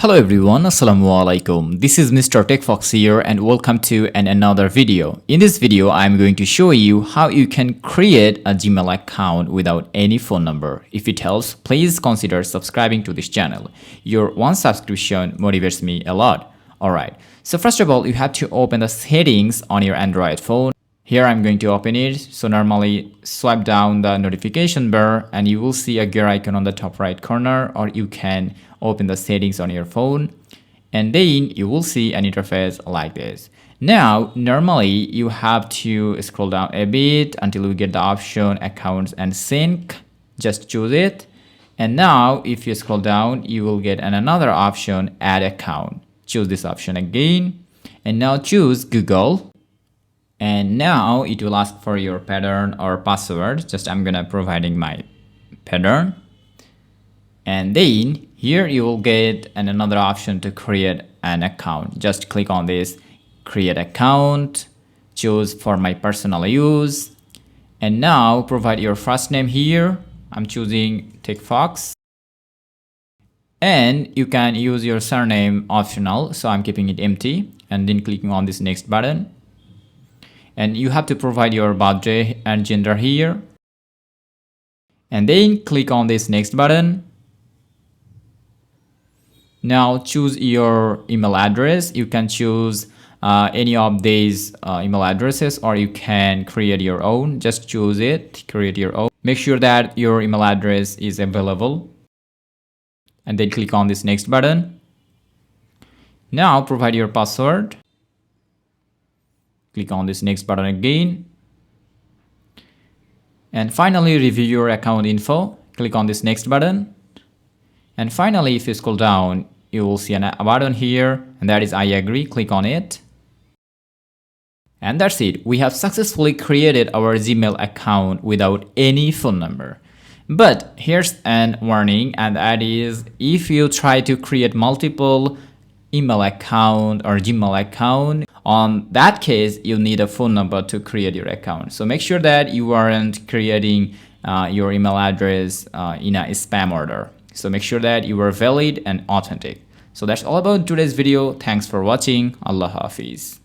Hello everyone, Assalamualaikum. This is Mr. TECHFOX here and welcome to another video. In this video, I'm going to show you how you can create a Gmail account without any phone number. If it helps, please consider subscribing to this channel. Your one subscription motivates me a lot. Alright, so first of all, you have to open the settings on your Android phone. Here I'm going to open it. So normally swipe down the notification bar and you will see a gear icon on the top right corner, or you can open the settings on your phone and then you will see an interface like this. Now normally you have to scroll down a bit until you get the option accounts and sync. Just choose it, and now if you scroll down you will get another option, add account. Choose this option again and now choose Google. And now it will ask for your pattern or password. Just I'm gonna providing my pattern. And then here you will get another option to create an account. Just click on this create account, choose for my personal use, and now provide your first name here. I'm choosing TECHFOX. And you can use your surname optional, so I'm keeping it empty, and then clicking on this next button. And you have to provide your birthday and gender here. And then click on this next button. Now choose your email address. You can choose any of these email addresses, or you can create your own. Just choose it, create your own. Make sure that your email address is available. And then click on this next button. Now provide your password. Click on this next button again. And finally, review your account info. Click on this next button. And finally, if you scroll down, you will see a button here, and that is I agree. Click on it. And that's it. We have successfully created our Gmail account without any phone number. But here's an warning, and that is if you try to create multiple email account or Gmail account, on that case, you need a phone number to create your account. So make sure that you aren't creating your email address in a spam order. So make sure that you are valid and authentic. So that's all about today's video. Thanks for watching. Allah Hafiz.